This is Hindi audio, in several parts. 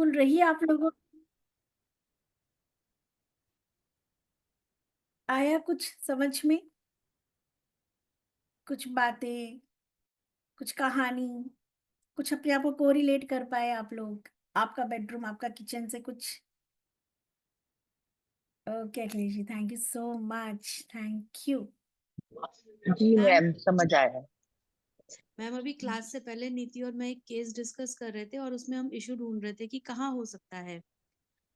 सक्सेसफुल रही है आप लोगों? आया कुछ समझ में? कुछ बातें, कुछ कहानी, कुछ अपने आप को कोरिलेट कर पाए आप लोग? आपका बेडरूम, आपका किचन से कुछ? Okay Akhilesh ji, thank you so much, thank you. जी मैम मैम, समझ आया। मैम अभी क्लास से पहले नीति और मैं एक केस डिस्कस कर रहे थे और उसमें हम इशू ढूंढ रहे थे कि कहाँ हो सकता है।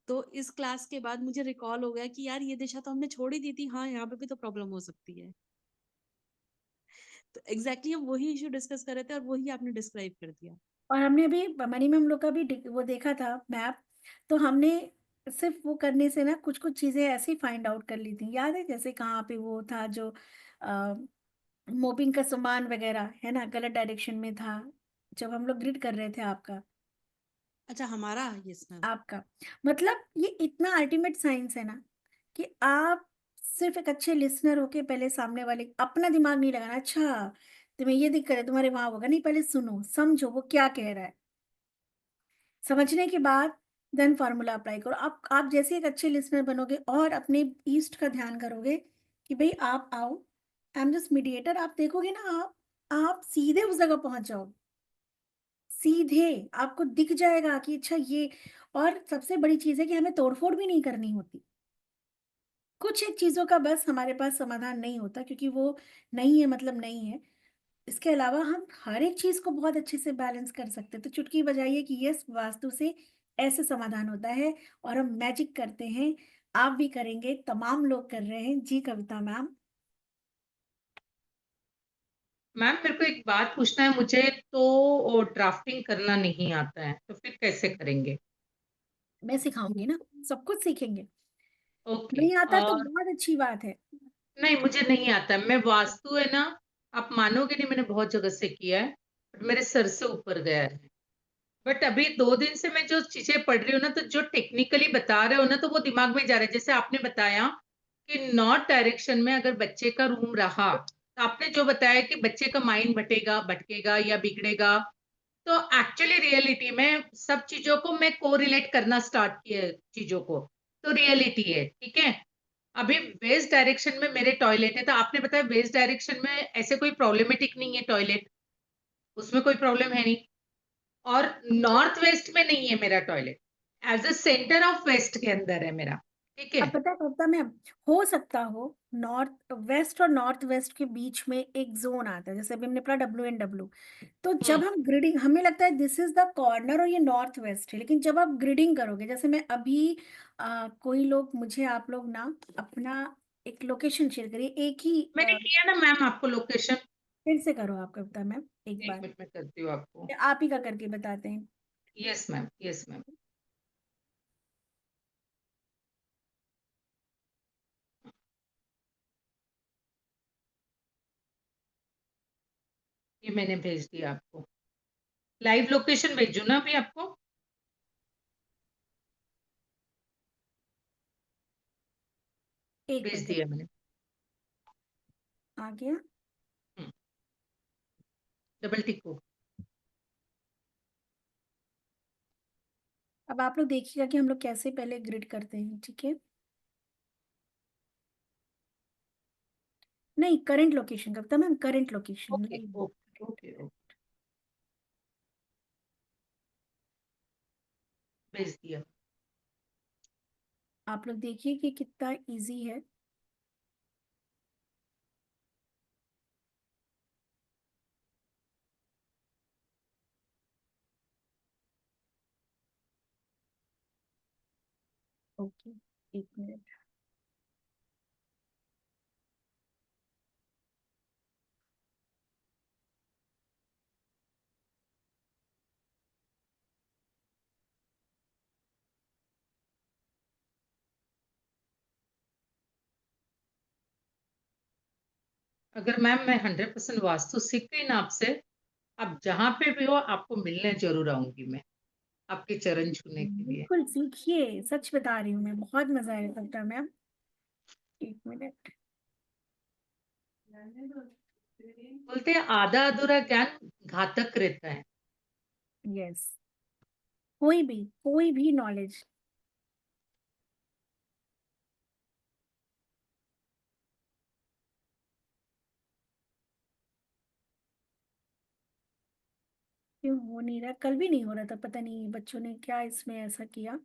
तो इस क्लास के बाद मुझे रिकॉल हो गया कि यार ये दिशा तो हमने छोड़ ही दी थी, हाँ यहाँ पे भी तो प्रॉब्लम हो सकती है। तो एग्जैक्टली हम वही इशू डिस्कस कर रहे थे और वही आपने डिस्क्राइब कर दिया। और हमने अभी मनी मैम लोग का भी वो देखा था मैप, तो हमने सिर्फ वो करने से ना कुछ कुछ चीजें ऐसी फाइंड आउट कर ली थी, याद है? जैसे कहाँ पे वो था जो मोपिंग का सामान वगैरह है ना, गलत डायरेक्शन में था जब हम लोग ग्रिड कर रहे थे आपका। अच्छा हमारा, यस मैम। आपका मतलब ये इतना अल्टीमेट साइंस है ना कि आप सिर्फ एक अच्छे लिसनर होके पहले सामने वाले अपना दिमाग नहीं लगाना, अच्छा तुम्हें ये दिक्कत है, तुम्हारे वहां होगा नहीं, पहले सुनो समझो वो क्या कह रहा है, समझने के बाद देन फार्मूला अप्लाई करो। आप जैसे एक अच्छे लिसनर बनोगे और अपने ईस्ट का ध्यान करोगे कि भाई आप आओ, आई एम जस्ट मीडिएटर, आप देखोगे ना, आप सीधे उस जगह पहुंच जाओगे, सीधे आपको दिख जाएगा कि अच्छा ये। और सबसे बड़ी चीज है कि हमें तोड़फोड़ भी नहीं करनी होती। कुछ एक चीजों का बस हमारे पास समाधान नहीं होता क्योंकि वो नहीं है मतलब नहीं है। इसके अलावा हम हर एक चीज को बहुत अच्छे से बैलेंस कर सकते हैं। तो चुटकी बजाइए कि यस, वास्तु से ऐसे समाधान होता है और हम मैजिक करते हैं। आप भी करेंगे, तमाम लोग कर रहे हैं जी। कविता मैम, मैम मेरे को एक बात पूछना है, मुझे तो ड्राफ्टिंग करना नहीं आता है, तो फिर कैसे करेंगे? मैं सिखाऊंगी ना, सब कुछ सीखेंगे। ओके। नहीं आता तो और बहुत अच्छी बात है। नहीं, मुझे नहीं आता। मैं वास्तु है ना, आप मानोगे नहीं, मैंने बहुत जगह से किया है बट मेरे सर से ऊपर गया है। बट अभी 2 दिन से मैं जो चीजें पढ़ रही हूँ ना, तो जो टेक्निकली बता रहे हो ना, तो वो दिमाग में जा रहा है। जैसे आपने बताया कि नॉर्थ डायरेक्शन में अगर बच्चे का रूम रहा, तो आपने जो बताया कि बच्चे का माइंड भटेगा, भटकेगा या बिगड़ेगा, तो एक्चुअली रियलिटी में सब चीजों को मैं कोरिलेट करना स्टार्ट किया चीजों को। तो रियलिटी है, ठीक है। अभी वेस्ट डायरेक्शन में मेरे टॉयलेट है, तो आपने बताया वेस्ट डायरेक्शन में ऐसे कोई प्रॉब्लमेटिक नहीं है टॉयलेट, उसमें कोई प्रॉब्लम है नहीं। और नॉर्थ वेस्ट में नहीं है मेरा toilet, as a centre of waste के अंदर है मेरा, ठीक है। अब पता है कविता मैम, हो सकता हो नॉर्थ वेस्ट और नॉर्थ वेस्ट के बीच में एक जोन आता है, जैसे अभी हमने पढ़ा WN W। तो हम्म। जब हम ग्रिडिंग, हमें लगता है दिस इज द कॉर्नर और ये नॉर्थ वेस्ट है, लेकिन जब आप ग्रिडिंग करोगे, जैसे मैं अभी कोई लोग मुझे, आप लोग ना अपना एक लोकेशन शेयर करिए, एक ही मैंने किया ना मैम आपको लोकेशन। फिर से करो आप कविता मैम एक एक बार, मिनट में करती हूँ आपको। या आप ही का करके बताते हैं। Yes ma'am, yes ma'am. ये मैंने भेज दिया आपको, लाइव लोकेशन भेजू ना अभी आपको? एक भेज मिनट, दिया मैंने। आ गया। डबल टिक को। अब आप लोग देखिएगा कि हम लोग कैसे पहले ग्रिड करते हैं, ठीक है? नहीं, current location Kavita ma'am, current location. Okay okay okay okay, भेज दिया। आप लोग देखिए कि कितना इजी है। ओके, एक मिनट। अगर मैम मैं 100% वास्तु सीख गई ना आपसे, आप जहां पे भी हो आपको मिलने जरूर आऊंगी मैं, आपके चरण छूने के लिए। बिल्कुल सीखिए, सच बता रही हूँ मैं, बहुत मजा आया कविता मैम। एक मिनट। बोलते हैं आधा अधूरा ज्ञान घातक रहता है। यस, कोई भी नॉलेज। क्यों हो नहीं रहा? कल भी नहीं हो रहा था, पता नहीं बच्चों ने क्या इसमें ऐसा किया।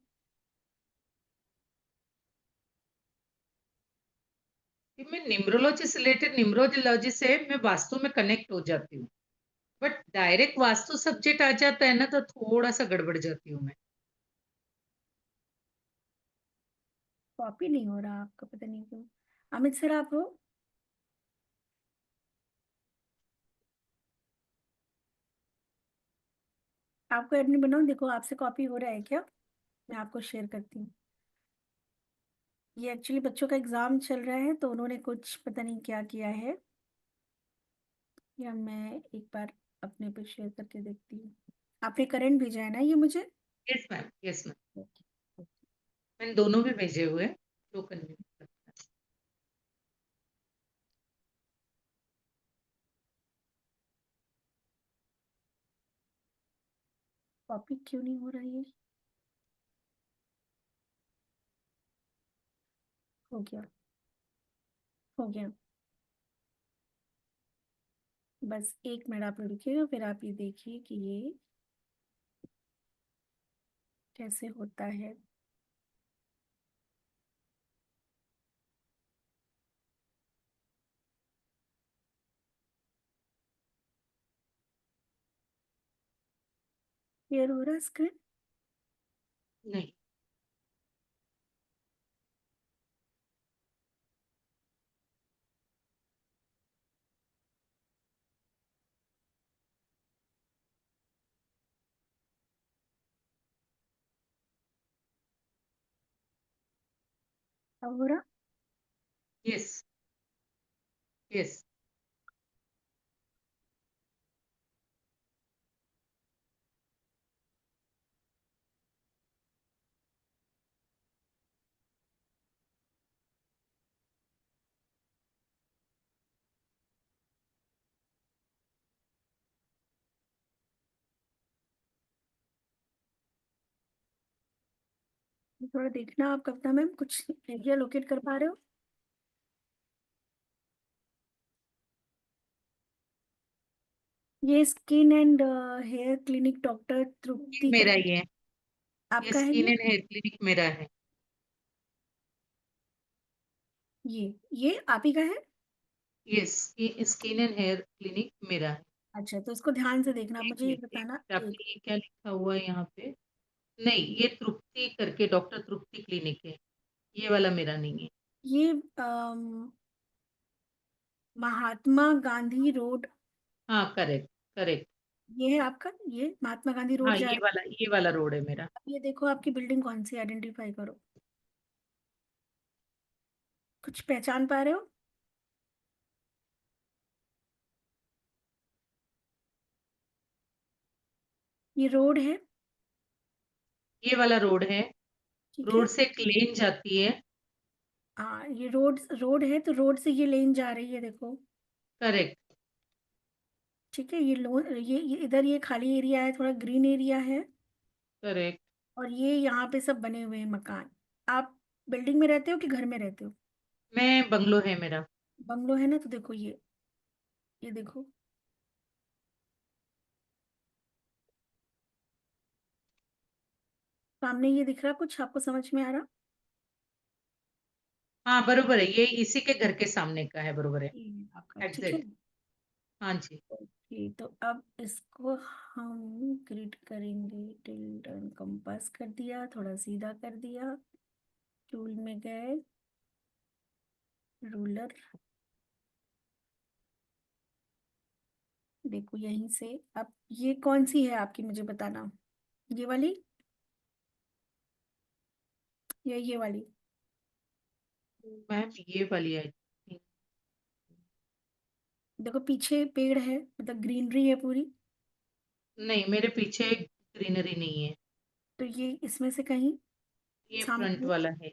कि मैं न्यूमरोलॉजी से रिलेटेड, न्यूमरोलॉजी से मैं वास्तु में कनेक्ट हो जाती हूँ, बट डायरेक्ट वास्तु सब्जेक्ट आ जाता है ना तो थोड़ा सा गड़बड़ जाती हूँ मैं। कॉपी नहीं हो रहा आपका, पता नहीं क्यों। अमित सर आप हो? आपको एडमिन बनाओ, देखो आपसे कॉपी हो रहा है क्या। मैं आपको शेयर करती हूँ। ये एक्चुअली बच्चों का एग्जाम चल रहा है तो उन्होंने कुछ पता नहीं क्या किया है। या मैं एक बार अपने पे शेयर करके देखती हूँ। आपने करंट भेजा है ना ये मुझे? Yes ma'am, yes ma'am, okay, okay. मैंने दोनों भी भेजे हुए हैं, जो कन्वीनियंट लगता है। कॉपी क्यों नहीं हो रहा है ये? हो गया, हो गया। बस 1 मिनट आप रुकिएगा, फिर आप ये देखिए कि ये कैसे होता है। क्लियर हो रहा है स्क्रीन? नहीं, अब हो रहा? Yes, yes. थोड़ा देखना आप कविता मैम, कुछ एरिया लोकेट कर पा रहे हो? ये skin and hair clinic doctor Tripti मेरा करके ही है, ये आपका है स्किन ये? एंड हेयर क्लिनिक मेरा है। ये आप ही का है? Yes, skin and hair clinic मेरा है। अच्छा, तो इसको ध्यान से देखना, आप एक मुझे ये मिनट, एक बताना। मिनट, आपने ये क्या लिखा हुआ है यहाँ पे? नहीं, ये तृप्ति करके डॉक्टर तृप्ति क्लिनिक है, ये वाला मेरा नहीं है। ये महात्मा गांधी रोड, हाँ, करेक्ट, करेक्ट। ये है आपका? ये महात्मा गांधी रोड हाँ, जा रहा ये वाला रोड है मेरा। है। अब ये देखो आपकी बिल्डिंग कौन सी, आइडेंटिफाई करो। कुछ पहचान पा रहे हो? ये रोड है, ये वाला रोड है, ठीक है। रोड से एक लेन जाती है। हाँ, ये रोड रोड है, तो रोड से ये लेन जा रही है, देखो। करेक्ट, ठीक है, ये इधर ये खाली एरिया है, थोड़ा ग्रीन एरिया है। करेक्ट। और ये यहाँ पे सब बने हुए हैं मकान। आप बिल्डिंग में रहते हो कि घर में रहते हो? मैं बंगलो है मेरा। बंगलो है ना, तो देखो ये देखो। सामने ये दिख रहा, कुछ आपको समझ में आ रहा? हाँ, बरोबर है, ये इसी के घर के सामने का है, बरोबर है। ये है आपका, ठीक है। एग्जैक्ट। हाँ जी। ओके, तो अब इसको हम ग्रिड करेंगे। टिल्ट एंड कंपास कर दिया, थोड़ा सीधा कर दिया। टूल में गए, रूलर, देखो यहीं से। अब ये कौन सी है आपकी, मुझे बताना। ये वाली या ये वाली? मैम, ये वाली आई थिंक। देखो पीछे पेड़ है, मतलब ग्रीनरी है पूरी। नहीं, मेरे पीछे ग्रीनरी नहीं है, तो ये इसमें से कहीं ये फ्रंट सामने, वाला है।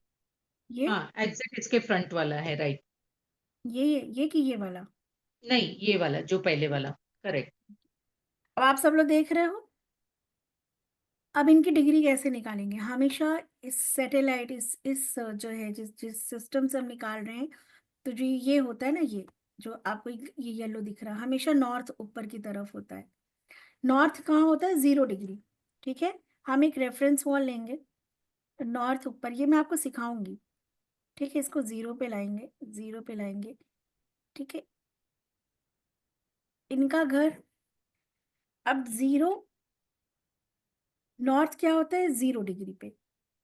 ये हाँ, एग्जैक्ट इसके फ्रंट वाला है, राइट। ये कि ये वाला? नहीं, ये वाला जो पहले वाला। करेक्ट। अब आप सब लोग देख रहे हो? अब इनकी डिग्री कैसे निकालेंगे? हमेशा इस सैटेलाइट इस जो है जिस सिस्टम से हम निकाल रहे हैं, तो जो ये होता है ना, ये जो आपको ये येलो दिख रहा है, हमेशा नॉर्थ ऊपर की तरफ होता है। नॉर्थ कहाँ होता है? 0 डिग्री, ठीक है? हम एक रेफरेंस वॉल लेंगे, नॉर्थ ऊपर, ये मैं आपको सिखाऊंगी, ठीक है? इसको 0 पे लाएंगे, 0 पे लाएंगे, ठीक है? इनका घर अब 0, नॉर्थ क्या होता है? 0 डिग्री पे,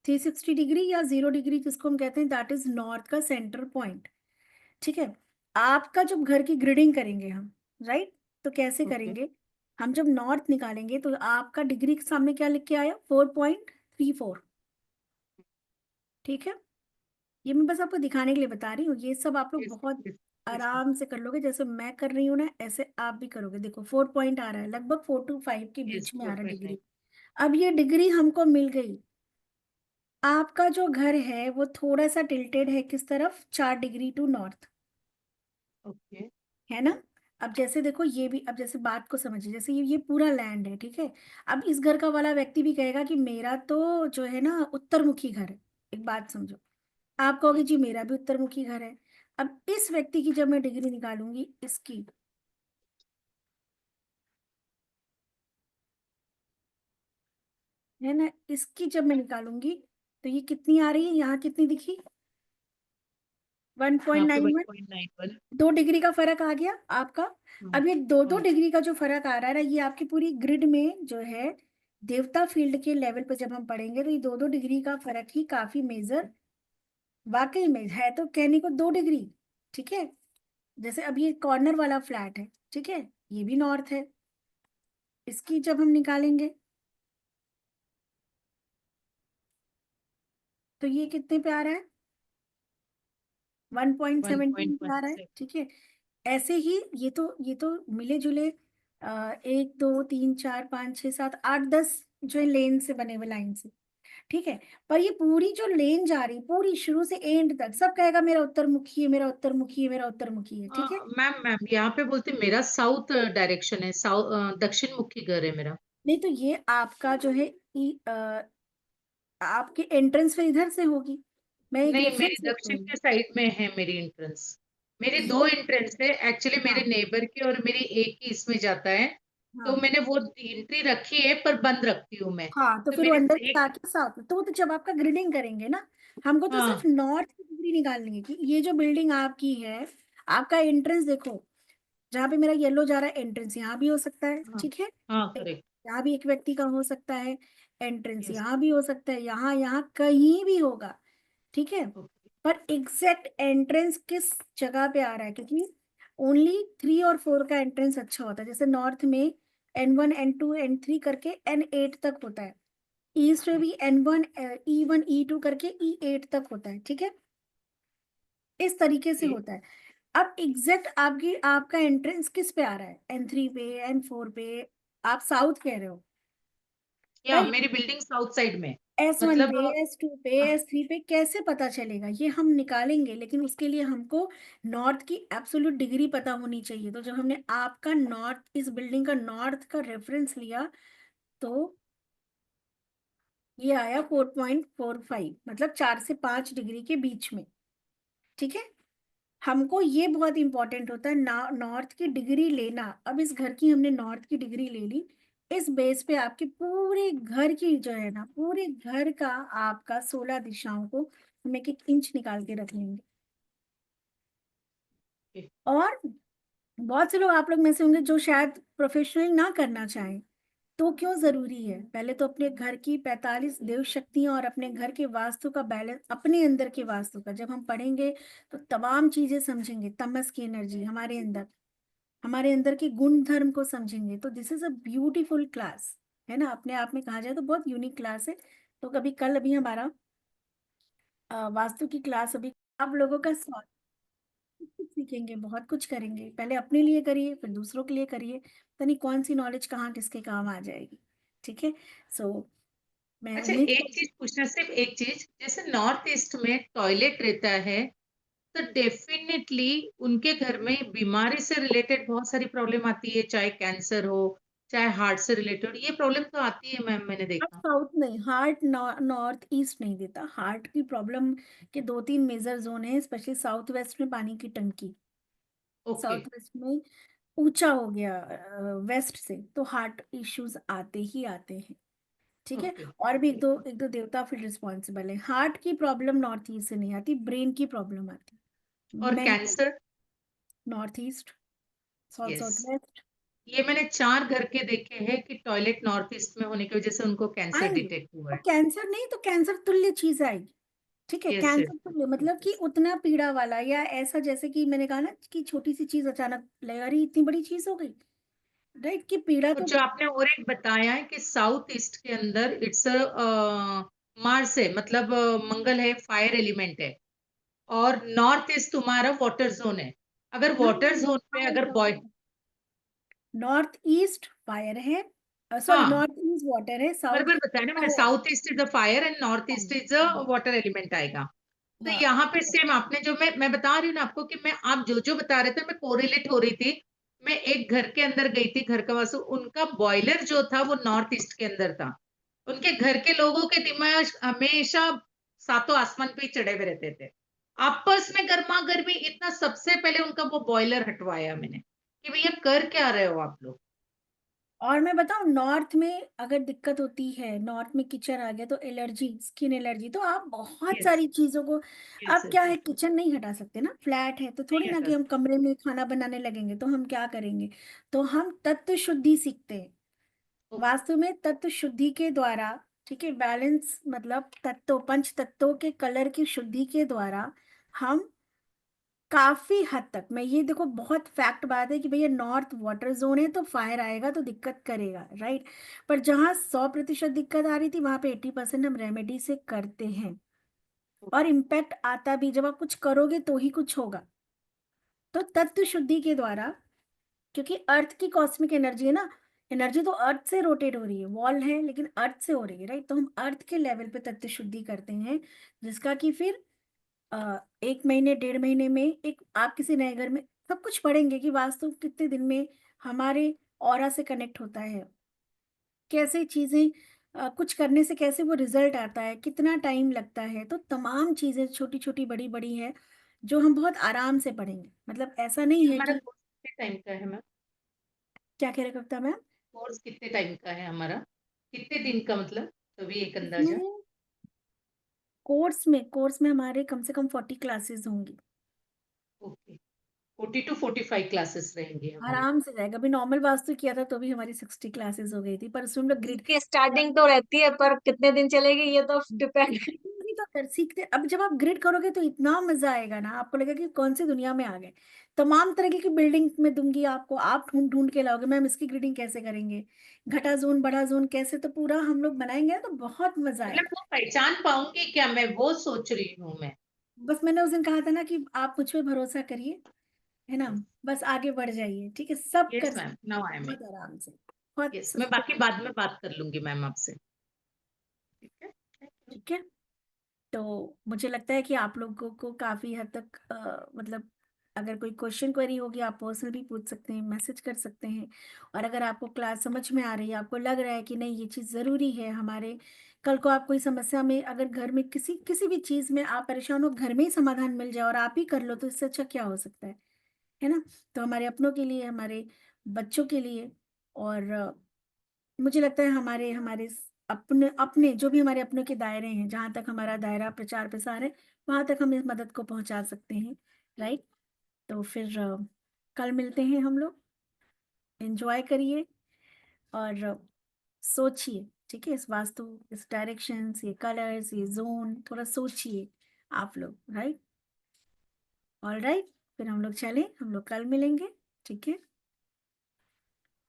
360 डिग्री या 0 डिग्री जिसको हम कहते हैं, दैट इज नॉर्थ का सेंटर पॉइंट, ठीक है? आपका जब घर की ग्रिडिंग करेंगे हम, राइट, तो कैसे ओके। करेंगे? हम जब नॉर्थ निकालेंगे तो आपका डिग्री के सामने क्या लिख के आया? 4.34, ठीक है? ये मैं बस आपको दिखाने के लिए बता रही हूँ, ये सब आप लोग यस, बहुत यस, यस, आराम से कर लोगे, जैसे मैं कर रही हूँ ना, ऐसे आप भी करोगे। देखो 4 पॉइंट आ रहा है, लगभग 4 to 5 के यस, बीच में आ रहा है 4.9। डिग्री। अब ये डिग्री हमको मिल गई। आपका जो घर है वो थोड़ा सा टिल्टेड है किस तरफ? 4 डिग्री टू नॉर्थ, ओके। है ना? अब जैसे देखो ये भी, अब जैसे बात को समझिए, जैसे ये पूरा लैंड है, ठीक है? अब इस घर का वाला व्यक्ति भी कहेगा कि मेरा तो जो है ना उत्तरमुखी घर है। एक बात समझो, आप कहोगे जी मेरा भी उत्तरमुखी घर है। अब इस व्यक्ति की जब मैं डिग्री निकालूंगी, इसकी, है ना, इसकी जब मैं निकालूंगी, तो ये कितनी आ रही है? यहाँ कितनी दिखी? यहाँ पे 1.91। 1.91। 2 डिग्री का फर्क आ गया आपका। हाँ, अब ये 2-2 हाँ। डिग्री का जो फर्क आ रहा है ना, ये आपकी पूरी ग्रिड में जो है, देवता फील्ड के लेवल पर जब हम पढ़ेंगे, तो ये 2-2 डिग्री का फर्क ही काफी मेजर वाकई में है। तो कहने को 2 डिग्री, ठीक है? जैसे अब ये कॉर्नर वाला फ्लैट है, ठीक है? ये भी नॉर्थ है, इसकी जब हम निकालेंगे, तो ये कितने पे आ रहा है? 1.17 पे आ रहा है, 1.17। ठीक है? ऐसे ही ये तो मिले जुले 1 2 3 4 5 6 7 8 10 जो है लेन से बने हुए, लाइन से, ठीक है? पर ये पूरी जो लेन जा रही, पूरी शुरू से एंड तक, सब कहेगा मेरा उत्तरमुखी है, मेरा उत्तरमुखी है, मेरा उत्तरमुखी है, ठीक है? मैम यहाँ पे बोलते मेरा साउथ डायरेक्शन है, दक्षिण मुखी घर है मेरा। नहीं तो ये आपका जो है आपकी एंट्रेंस फिर इधर से होगी, मैं एक नहीं, मेरी रेफरेंस लिख दक्षिण दूंगी। के साइड में है मेरी एंट्रेंस। मेरी 2 एंट्रेंस है एक्चुअली, मेरे हाँ नेबर की और मेरी एक ही इसमें जाता है। तो हाँ मैंने वो एंट्री रखी है पर बंद रखती हूँ मैं। हाँ, तो तो फिर वो मेरी अंदर से एक। आके साथ में, तो जब आपका ग्रिडिंग करेंगे ना, हमको तो सिर्फ हाँ, नॉर्थ की डिग्री निकालनी है कि ये जो बिल्डिंग आपकी है, आपका एंट्रेंस देखो, जहाँ पे मेरा येलो जा रहा है, एंट्रेंस यहाँ भी हो सकता है, हाँ, ठीक है? हाँ, करेक्ट। यहाँ भी एक व्यक्ति का हो सकता है, एंट्रेंस यस। यहाँ भी हो सकता है, यहाँ यहाँ कहीं भी होगा, ठीक है? ओके। पर एग्जैक्ट एंट्रेंस किस जगह पे आ रहा है? क्योंकि ओनली 3 और 4 का एंट्रेंस अच्छा होता है, जैसे नॉर्थ में N1 N2 N3 करके N8 तक होता है, ईस्ट में भी N1 E1 E2 करके E8 तक होता है, ठीक है? इस तरीके से होता है। अब एग्जैक्ट आपकी आपका एंट्रेंस किस पे आ रहा है? N3 पे, N4 पे? आप साउथ कह रहे हो, या राइट? मेरी बिल्डिंग साउथ साइड में। S1 मतलब पे, S2 पे, S3 पे कैसे पता चलेगा? ये हम निकालेंगे, लेकिन उसके लिए हमको नॉर्थ की एब्सोल्यूट डिग्री पता होनी चाहिए। तो जब हमने आपका नॉर्थ, इस बिल्डिंग का नॉर्थ का रेफरेंस लिया, तो ये आया 4.45, मतलब 4 से 5 डिग्री के बीच में, ठीक है? हमको ये बहुत इंपॉर्टेंट होता है ना, नॉर्थ की डिग्री लेना। अब इस घर की हमने नॉर्थ की डिग्री ले ली, इस बेस पे आपके पूरे घर की जो है ना, पूरे घर का आपका 16 दिशाओं को हम एक एक इंच निकाल के रख लेंगे। और बहुत से लोग आप लोग में से होंगे जो शायद प्रोफेशनल ना करना चाहें, तो क्यों जरूरी है? पहले तो अपने घर की 45 देव शक्तियां और अपने घर के वास्तु का बैलेंस, अपने अंदर के वास्तु का जब हम पढ़ेंगे, तो तमाम चीजें समझेंगे, तमस की एनर्जी हमारे अंदर, हमारे अंदर के गुण धर्म को समझेंगे। तो this is a beautiful class, है ना? अपने आप में कहा जाए तो बहुत यूनिक क्लास है। तो कभी कल अभी हमारा वास्तु की क्लास, अभी आप लोगों का स्वागत, कुछ सीखेंगे, बहुत कुछ करेंगे। पहले अपने लिए करिए, फिर दूसरों के लिए करिए, पता नहीं कौन सी नॉलेज कहाँ किसके काम आ जाएगी, ठीक है? सो मैं अच्छा, उम्मीद एक चीज पूछना, सिर्फ एक चीज, जैसे नॉर्थ ईस्ट में टॉयलेट रहता है, तो डेफिनेटली उनके घर में बीमारी से रिलेटेड बहुत सारी प्रॉब्लम आती है, चाहे कैंसर हो, चाहे हार्ट से रिलेटेड, ये प्रॉब्लम तो आती है मैम, मैंने अब देखा। साउथ नहीं, हार्ट नॉर्थ ईस्ट नहीं देता। हार्ट की प्रॉब्लम के 2-3 मेजर जोन है, स्पेशली साउथ वेस्ट में पानी की टंकी। ओके, साउथ वेस्ट में ऊंचा हो गया वेस्ट से, तो हार्ट इश्यूज आते ही आते हैं। ठीक है। ओके, और भी एक दो देवता फिर रिस्पॉन्सिबल है। हार्ट की प्रॉब्लम नॉर्थ ईस्ट से नहीं आती, ब्रेन की प्रॉब्लम आती और mental. Cancer? North east, south yes, south west ये मैंने 4 घर के देखे हैं कि टॉयलेट नॉर्थ ईस्ट में होने की वजह से उनको कैंसर आएंगे। डिटेक्ट हुआ और है। कैंसर नहीं तो कैंसर तुल्य चीज आएगी। ठीक है, यस, कैंसर यस, तुल्य मतलब कि उतना पीड़ा वाला, या ऐसा जैसे कि मैंने कहा ना कि छोटी सी चीज अचानक लगा रही इतनी बड़ी चीज हो गई, राइट, कि पीड़ा और तो जो आपने और एक बताया है कि साउथ ईस्ट के अंदर इट्स मार्स है, मतलब मंगल है, फायर एलिमेंट है, और नॉर्थ ईस्ट तुम्हारा वाटर जोन है। अगर वाटर जोन पे अगर बॉय, नॉर्थ ईस्ट फायर है, सॉरी, हाँ, नॉर्थ ईस्ट वाटर है, साउथ बराबर ईस्ट बताया ना मैंने, fire. South east is the fire and north east is the water element आएगा। तो हाँ, यहाँ पे सेम आपने जो मैं बता रही हूँ ना आपको कि मैं आप जो जो बता रहे थे मैं कोरिलेट हो रही थी। मैं एक घर के अंदर गई थी, घर का वास्तु, उनका बॉयलर जो था वो नॉर्थ ईस्ट के अंदर था। उनके घर के लोगों के दिमाग हमेशा सातों आसमान पे ही चढ़े हुए रहते थे। आपस में गर्मा गर्मी, इतना सबसे पहले उनका वो बॉयलर हटवाया मैंने कि भैया कर क्या रहे हो आप लोग। और मैं बताऊं, नॉर्थ में अगर दिक्कत होती है, नॉर्थ में किचन आ गया तो एलर्जी, स्किन एलर्जी, तो आप बहुत यस, सारी चीजों को, यस, अब क्या यस, है, किचन नहीं हटा सकते ना, फ्लैट है तो थोड़ी नहीं ना हटा कि हम सकते। कमरे में खाना बनाने लगेंगे, तो हम क्या करेंगे, तो हम तत्व शुद्धि सीखते हैं। ओके, वास्तु में तत्व शुद्धि के द्वारा, ठीक है, बैलेंस मतलब तत्व, पंच तत्वों के कलर की शुद्धि के द्वारा हम काफी हद तक, मैं ये देखो बहुत फैक्ट बात है कि भैया नॉर्थ वाटर जोन है तो फायर आएगा तो दिक्कत करेगा, राइट। पर जहाँ 100% दिक्कत आ रही थी वहां पे 80% हम रेमेडी से करते हैं। और इम्पैक्ट आता भी, जब आप कुछ करोगे तो ही कुछ होगा। तो तत्व शुद्धि के द्वारा, क्योंकि अर्थ की कॉस्मिक एनर्जी है ना, एनर्जी तो अर्थ से रोटेट हो रही है, वॉल है लेकिन अर्थ से हो रही है, राइट। तो हम अर्थ के लेवल पे तत्व शुद्धि करते हैं, जिसका कि फिर 1 महीने 1.5 महीने में एक आप किसी नए घर में सब कुछ पढ़ेंगे कि वास्तु कितने दिन में हमारे ऑरा से कनेक्ट होता है, कैसे चीजें कुछ करने से कैसे वो रिजल्ट आता है, कितना टाइम लगता है। तो तमाम चीजें छोटी छोटी बड़ी बड़ी हैं जो हम बहुत आराम से पढ़ेंगे, मतलब ऐसा नहीं है हमारा कि। कोर्स कितने टाइम का है मैम? क्या कह रहे कविता मैम? कोर्स कितने टाइम का है हमारा? कितने दिन का, मतलब तभी एक अंदाजा। इसमें कोर्स में हमारे कम से कम 40 क्लासेस होंगी। ओके, 40 to 45 क्लासेस रहेंगे हमारे। आराम से जाएगा। अभी नॉर्मल वास्तु किया था तो भी हमारी 60 क्लासेस हो गई थी, पर उसमें हम लोग ग्रिड इसकी स्टार्टिंग तो रहती है, पर कितने दिन चलेगी ये तो डिपेंड। भी तो कर सीखते। अब जब आप ग्रिड करोगे तो इतना मजा आएगा ना, आपको लगेगा कि कौन सी दुनिया में आ गए। तमाम तरह की बिल्डिंग में दूंगी आपको, आप ढूंढ ढूंढ के लाओगे मैम इसकी ग्रिडिंग कैसे करेंगे, घटा जोन बड़ा जोन कैसे, तो पूरा हम लोग बनाएंगे ना, तो बहुत मजा मतलब आएगा। वो पहचान पाऊंगी क्या, मैं वो सोच रही हूँ मैं। बस मैंने उस दिन कहा था ना कि आप मुझ पे भरोसा करिए, है ना, बस आगे बढ़ जाइए, ठीक है, सब यस कर मैम, सकते नाउ आई एम। बहुत आराम से, बहुत यस, मैं सस्ते। बाकी बाद में बात कर लूंगी मैम आपसे। ठीक है, थैंक यू। ठीक है। तो मुझे लगता है कि आप लोगों को काफी हद तक मतलब अगर कोई क्वेश्चन क्वेरी होगी आप पर्सनल भी पूछ सकते हैं, मैसेज कर सकते हैं। और अगर आपको क्लास समझ में आ रही है, आपको लग रहा है कि नहीं ये चीज़ ज़रूरी है हमारे, कल को आप कोई समस्या में, अगर घर में किसी किसी भी चीज़ में आप परेशान हो, घर में ही समाधान मिल जाए और आप ही कर लो, तो इससे अच्छा क्या हो सकता है ना। तो हमारे अपनों के लिए, हमारे बच्चों के लिए, और मुझे लगता है हमारे हमारे अपने अपने जो भी हमारे अपनों के दायरे हैं, जहाँ तक हमारा दायरा प्रचार प्रसार है, वहां तक हम इस मदद को पहुंचा सकते हैं, राइट। तो फिर कल मिलते हैं हम लोग। एंजॉय करिए और सोचिए, ठीक है, इस वास्तु, इस डायरेक्शंस, ये कलर्स, ये जोन, थोड़ा सोचिए आप लोग, राइट। ऑल राइट, फिर हम लोग चलें, हम लोग कल मिलेंगे, ठीक है।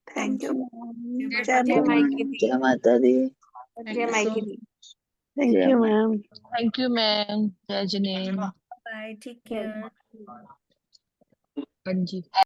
Thank thank you you. Ma'am. जय जय माता जय दी। मायके दी। जय माता दी। जय थैंक यू सो मायके मच। दी। Thank you ma'am. Thank you, ma'am. Jai Janeem. Bye, take care. Anji.